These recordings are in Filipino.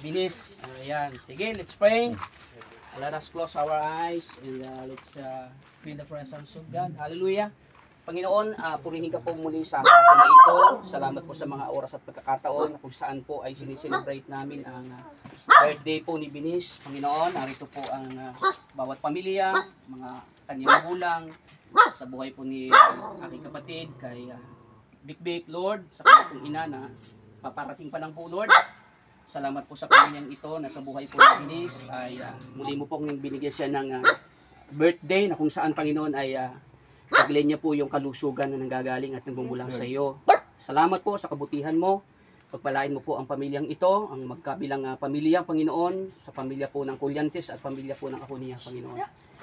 Binis. Ayan. Sige, let's pray. Let us close our eyes and let's feel the presence of God. Hallelujah. Panginoon, purihin ka po muli sa hapon na ito. Salamat po sa mga oras at pagkakataon na kung saan po ay sinicelebrate namin ang birthday po ni Binis. Panginoon, narito po ang bawat pamilya, mga kanyang magulang, sa buhay po ni aking kapatid, kay Big Lord, sa kanya pong ina na paparating pa lang po, Lord. Salamat po sa pamilyang ito na sa buhay po ni Binis ay muli mo pong binigyan siya ng birthday na kung saan, Panginoon, ay paglen niya po yung kalusugan na nanggagaling at nanggumula sa iyo. Salamat po sa kabutihan mo. Pagpalain mo po ang pamilyang ito, ang magkabilang pamilya, Panginoon, sa pamilya po ng Colyantes at pamilya po ng Aconia, Panginoon.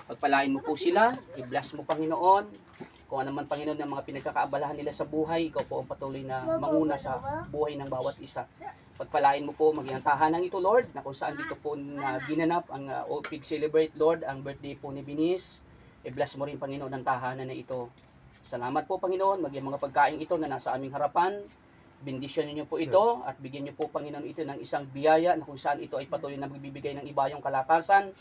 Pagpalain mo po sila, i-bless mo, Panginoon. Kung ano man, Panginoon, ang mga pinagkakaabalahan nila sa buhay, ikaw po ang patuloy na manguna sa buhay ng bawat isa. Pagpalain mo po maging ang tahanan ito, Lord, na kung saan dito po ginanap ang Pig Celebrate, Lord, ang birthday po ni Binis. I-bless mo rin, Panginoon, ang tahanan na ito. Salamat po, Panginoon, maging mga pagkain ito na nasa aming harapan. Bendisyon niyo po ito at bigyan niyo po, Panginoon, ito ng isang biyaya na kung saan ito ay patuloy na magbibigay ng ibayong kalakasan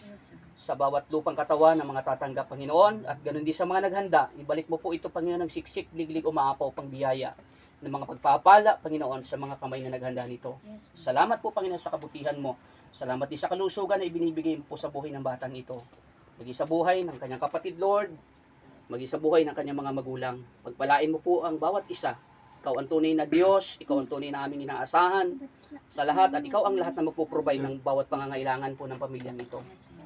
sa bawat lupang katawan ng mga tatanggap, Panginoon. At ganoon din sa mga naghanda, ibalik mo po ito, Panginoon, ng siksik, liglig, umaapaw pang biyaya ng mga pagpapala, Panginoon, sa mga kamay na naghanda nito. Salamat po, Panginoon, sa kabutihan mo. Salamat din sa kalusugan na ibinibigay mo po sa buhay ng batang ito. Maging sa buhay ng kanyang kapatid, Lord, maging sa buhay ng kanyang mga magulang. Pagpalain mo po ang bawat isa. Ikaw ang tunay na Diyos, ikaw ang tunay na aming inaasahan sa lahat, at ikaw ang lahat na magpo-provide ng bawat pangangailangan po ng pamilyang ito.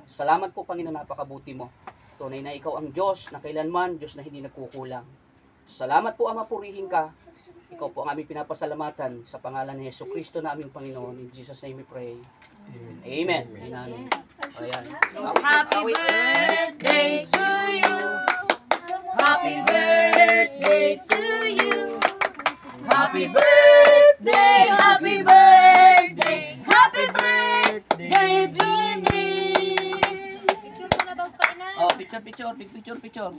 Salamat po, Panginoon, napakabuti mo. Tunay na ikaw ang Diyos na kailanman, Diyos na hindi nagkukulang. Salamat po, Ama, purihin ka. Ikaw po ang aming pinapasalamatan sa pangalan ni Jesucristo na aming Panginoon. In Jesus' name we pray. Amen. Amen. Ayan. Happy birthday to you. Happy birthday to you. Happy birthday, happy birthday, happy birthday to me. Oh, picture.